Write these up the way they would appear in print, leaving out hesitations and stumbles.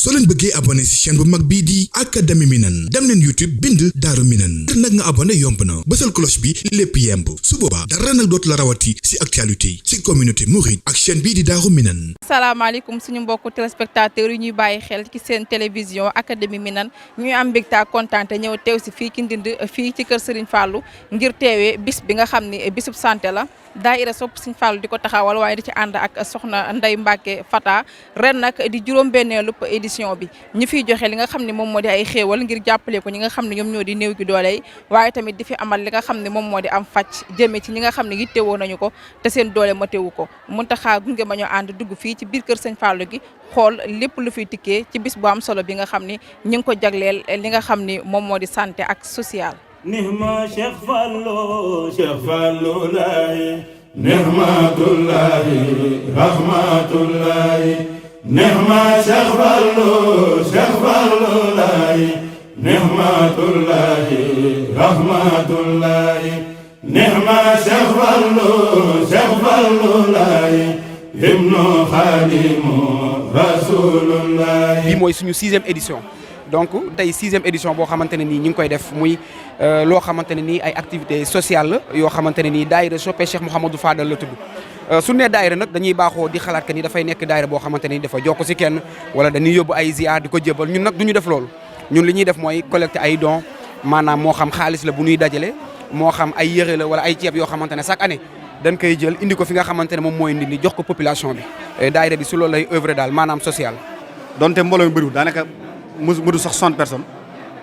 soo leen bëggee abonné ci chaîne bu mag bii di Académie Minane dem leen YouTube bind Daaru Minane ngir nag nga abonné yomb na bësal cloche bi lépp yemb su boobaa dara nag dootu la rawati ci actualité ci communauté mouride ak chaîne bii di Daaru Minane. asalaamaaleykum suñu mbokku téléspectateurs yi ñuy bàyyi xel ci seen télévision Académie Minane ñuy am mbégte ak kontaan te ñëw teew si fii ci Ndindy fii ci kër Serigne Fallou ngir teewee bis bi nga xam ni bisub santé la daayira sopp Serigne Fallou di ko taxawal waaye di ci ànd ak soxna Ndeye Mbacke Fata ren nag di juróom-benneelu édition bi ñu fiy joxe li nga xam ne moom moo di ay xéewal ngir jàppale ko ñi nga xam ne ñoom ñoo di néew gi doole yi waaye tamit di fi amal li nga xam ne moom moo di am fàcc jëmee ci ñi nga xam ne yittewoo nañu ko te seen doole matewu ko mun taxaa gunge ma ñu ànd dugg fii ci biir kër Serigne Fallou gi xool lépp lu fiy tikkee ci bis bu am solo bi nga xam ni ñu ngi ko jagleel li nga xam ni moom moo di santé ak social. nihma Cheikh Fallou laay nihmatullahi rahmatullahi nihma Cheikh Fallou laay nihmatullahi rahmatullahi nihma Cheikh Fallou laay himnu xaadimu rasulullah. bii mooy suñu 6e édition donc tey 6e édition boo xamante ne nii ñu ngi koy def muy loo xamante ne nii ay activités sociales la yoo xamante ne nii daayira soppe Cheikh Mouhamadou Fadal la tudd su ne daayira nag dañuy baaxoo di xalaat que ni dafay nekk daayira boo xamante ni dafa jokk si kenn wala dañuy yóbbu ay ziar di ko jébal ñun nag du ñu def loolu ñun li ñuy def mooy collecter ay dons maanaam moo xam xaalis la bu ñuy dajale moo xam ay yëre la wala ay ceeb yoo xamante ne chaque année dañ koy jël indi ko fi nga xamante ne moom mooy Ndindy jox ko population bi daayira bi su loolu lay œuvre daal maanaam social. donte mbooloo mi bëriwul daanaka mënu sax 60 personnes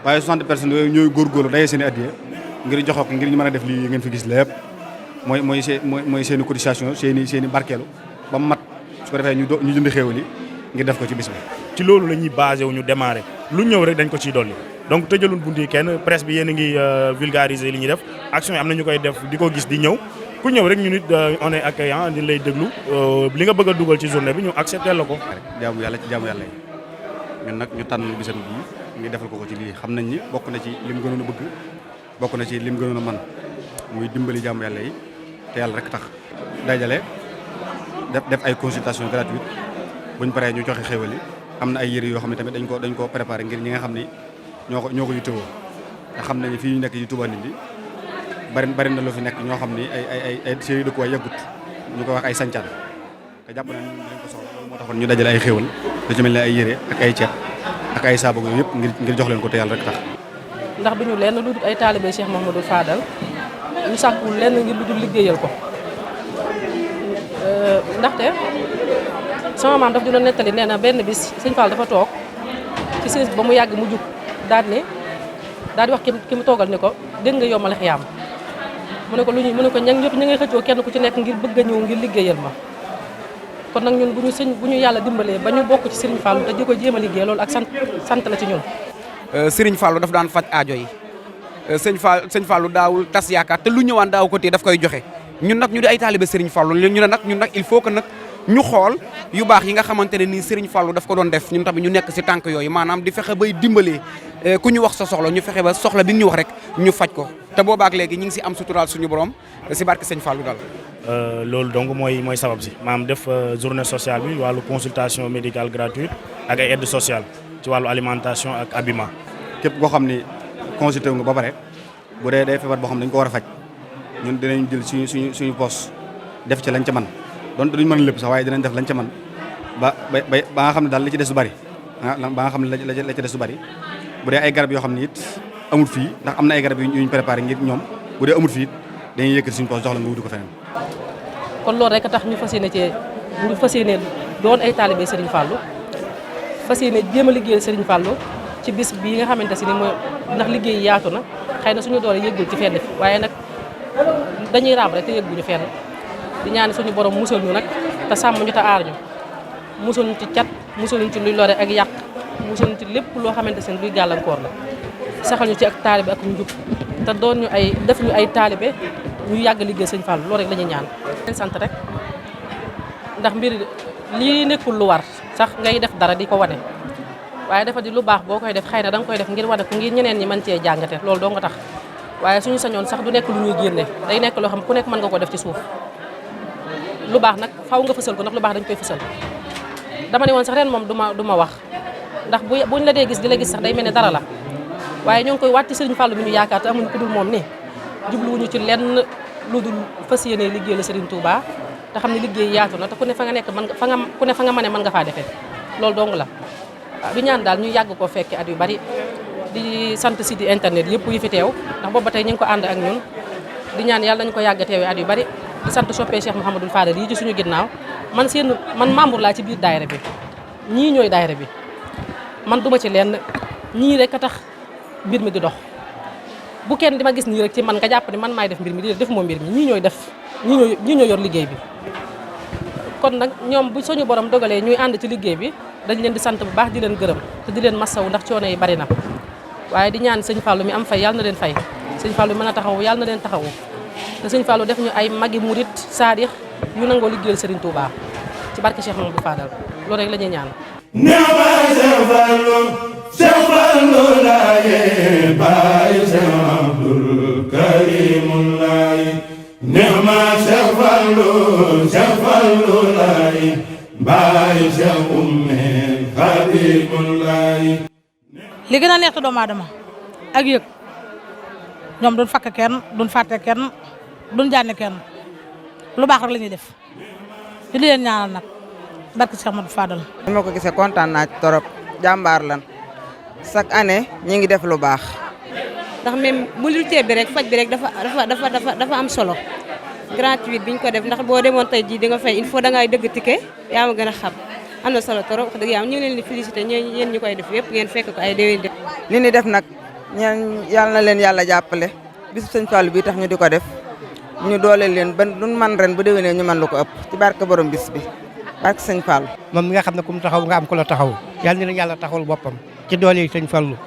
waaye 60 personnes yooyu ñooy góorgóorlu dayee seen i addiya ngir jox ko ngir ñu mën a def lii ngeen fi gis lépp mooy seen i cotisation seen i barkeelu ba mu mat su ko defee ñu jënd xéewal yi ngir def ko ci bis bi. ci loolu la ñuy basé wu ñu démarré lu ñëw rek dañ ko ciy dolli donc tëjalun bunt yi kenn presse bi yéen a ngi vulgariser li ñuy def action yi am na ñu koy def di ko gis di ñëw ku ñëw rek ñu nit on est accueillant di lay déglu li nga bëgg a dugal ci journée bi ñu accepté la ko. jaamu yàlla ci jaamu yàlla yi ñun nag ñu tànn bisam bii ñu defal ko ci lii xam nañ ni bokk na ci lim gënoon a bëgg bokk na ci lim gënoon a man muy dimbali jaamu yàlla yi te yàlla rek tax dajale def ay consultation gratuite buñ paree ñu joxe xéwal yi am na ay yëre yoo xam ne tamit dañ ko préparé ngir ñi nga xam ni ñoo ko yittewoo te xam nañu fii ñu nekk ci Touba Ndindy bari na lu fi nekk ñoo xam ni ay série de quoi yàggut ñu ko wax ay sancaan te jàpp nañ dañ ko soxla loolu moo taxoon ñu dajale ay xéwal lu ci mel ne ay yére ak ay ceeb ak ay saabu yooyu yëpp ngir jox leen ko te yàlla rek tax. ndax bi ñu lenn lu dul ay taalibe Cheikh Mouhamadou Fadal ñu sàkkul lenn ngir lu dul liggéeyal ko ndaxte sama maam daf dina nettali nee na benn bis sëñ Fall dafa toog ci sées ba mu yàgg mu jug daal di wax ki mu toogal ni ko dégg nga yombal xiyaam mu ne ko lu ñu mu ne ko ñëpp ñu ngi xëccoo kenn ku ci nekk ngir bëgg a ñëw ngir liggéeyal ma kon nag ñun bu ñu yàlla dimbalee ba ñu bokk ci Serigne Fallou te di ko jéem a liggéey loolu ak sant la ci ñun. Serigne Fallou daf daan faj aajo yi sëñ Fallou daawul tas yaakaar te lu ñëwaan daaw ko téye daf koy joxe ñun nag ñu di ay taalibe Serigne Fallou ñu ne nag ñun nag il faut que nag ñu xool yu baax yi nga xamante ne nii Serigne Fallou daf ko doon def ñun tamit ñu nekk si tànk yooyu maanaam di fexe bay dimbalee ku ñu wax sa soxla ñu fexe ba soxla bi ñu wax rek ñu faj ko te boobaak léegi ñu ngi si am suturaal suñu borom si barke sëñ Fallou daal. loolu donc mooy sabab si maanaam def journée sociale bi wàllu consultation médicale gratuite ak ay aide sociale ci wàllu alimentation ak habillement. képp koo xam ni consulté wu nga ba pare bu dee day feebar boo xam ne dañu ko war a faj ñun dinañ jël suñu poste def ci lañ ca man donte duñ mën lépp sax waaye dinañ def lañ ca man ba nga xam ne daal li ci des du bari ba nga xam ne la ci des du bari bu dee ay garab yoo xam ne it amul fii ndax am na ay garab yu ñu préparé ngir ñoom bu dee amul fii it dañuy yëkkati suñu poste jox la nga wuti ko feneen. kon loolu rek tax ñu fas yéene doon ay taalibe Serigne Fallou fas yéene jéem a liggéeyal Serigne Fallou ci bis bii nga xamante si ni mooy ndax liggéey yaatu na xëy na suñu doole yëggul ci fenn fi waaye nag dañuy raam rek te yëgguñu fenn di ñaan suñu borom musal ñu nag te sàmm ñu te aar ñu musal ñu ci cat musal ñu ci luy lore ak yàq musal ñu ci lépp loo xamante seen luy gàllankoor la saxal ñu ci ak taalibe ak njub te doon ñu ay def ñu ay taalibe ñu yàgg liggéey sëñ Fall loolu rek la ñuy ñaan leen sant rek ndax mbir lii nekkul lu war sax ngay def dara di ko wane waaye dafa di lu baax boo koy def xëy na danga koy def ngir wane ko ngir ñeneen ñi mën cee jàngate loolu doo nga tax waaye suñu sañoon sax du nekk lu ñuy génne day nekk loo xam ku nekk mën nga ko def ci suuf lu baax nag faw nga fësal ko ndax lu baax dañ koy fësal dama ne woon sax ren moom du ma wax ndax buñ la dee gis di la gis sax day mel ne dara la waaye ñoo ngi koy wàtti Serigne Fallou mi ñu yaakaar te amuñu ku dul moom ni jubluwuñu ci lenn lu dul fas yéene liggéey la Serigne Touba te xam ne liggéey yaatu na te ku ne fa nga nekk ku ne fa nga mën nga faa defee loolu dong la di ñaan daal ñu yàgg koo fekke at yu bari di sant site internet yëpp yi fi teew ndax boobu ba tey ñu ngi ko ànd ak ñun di ñaan yàlla nañu ko yàgg teewee at yu bari di sant soppee Cheikh Mouhamadou Fadal yi ci suñu ginnaaw man membre laa ci biir daayira bi ñii ñooy daayira bi man duma ci lenn ñii rek a tax mbir mi di dox bu kenn di ma gis nii rek ci man nga jàpp ne man maay def mbir mi di def moo mbir mi ñii ñooy yor liggéey bi kon nag ñoom bu suñu borom dogalee ñuy ànd ci liggéey bi dañ leen di sant bu baax di leen gërëm te di leen massaw ndax coono yi bari na waaye di ñaan sëñ Fallou mi am fay yàlla na leen fay sëñ Fallou mën a taxaw yàlla na leen taxawu te sëñ Fallou def ñu ay magi murit saadix yu nangoo liggéeyal Serigne Touba ci barke Cheikh Mamadou Fadal loolu rek la ñuy ñaan Nema Cheikh Fallou laye baay Cheikh Abdoul Karim laye Nema Cheikh Fallou laye baay Cheikh Umme Khadim laye li gën a neex doomu aadama ak yëg ñoom duñ fakk kenn duñ fàtte kenn duñ jànni kenn lu baax rek la ñuy def di leen ñaanal nag barke Cheikh Amadou Fadal. ni ma ko gisee kontaan naa ci torop jàmbaar lan chaque année ñi ngi def lu baax. ndax même multité bi rek faj bi rek dafa am solo gratuite bi ñu ko def ndax boo demoon tey jii di nga fay il faut da ngay dëgg ticket yaa ma gën a xam am na solo torop wax dëgg yàlla ñu ngi leen di félicité yéen ñu koy def yëpp ngeen fekk ko ay déwén def. li ni def nag ñeen yàlla na leen yàlla jàppale bisu sëñ Fallou bi tax ñu di ko def ñu dooleel leen ba lu man ren bu déwénee ñu mën lu ko ëpp ci barke borom bis bi barke sëñ Fallou. moom mi nga xam ne ku mu taxaw nga am ku la taxaw yàlla na leen yàlla taxawul boppam ci doole sëñ Fallou.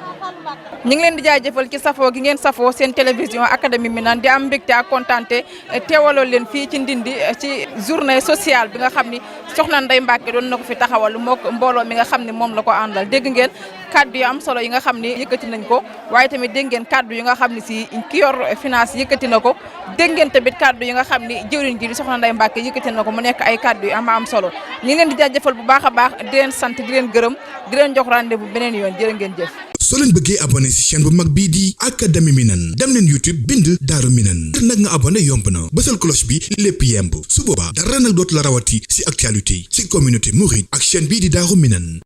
ñu ngi leen di jaajëfal ci safoo gi ngeen safoo seen télévision Académie Minane di am mbégte ak kontaante teewaloo leen fii ci Ndindi ci journée sociale bi nga xam ni soxna Ndeye Mbacke doon na ko fi taxawal mook mbooloo mi nga xam ne moom la ko àndal dégg ngeen kaddu yu am solo yi nga xam ni yëkkati nañ ko waaye tamit dégg ngeen kaddu yi nga xam ne si ki yor finance yëkkati na ko dégg ngeen tamit kaddu yi nga xam ni jëwriñ ji di soxna Ndeye Mbacke yëkkati na ko mu nekk ay kaddu yu am solo ñu ngi leen di jaajëfal bu baax a baax di leen sant di leen gërëm di leen jox rendez-vous beneen yoon jërë ngeen jëf. soo leen bëggee abonné ci chaîne bu mag bii di Académie Minane dem leen YouTube bind Daaru Minane ngir nag nga abonné yomb na bësal cloche bi lépp yemb su boobaa dara nag dootu la rawati ci actualité ci communauté mouride ak chaîne bii di Daaru Minane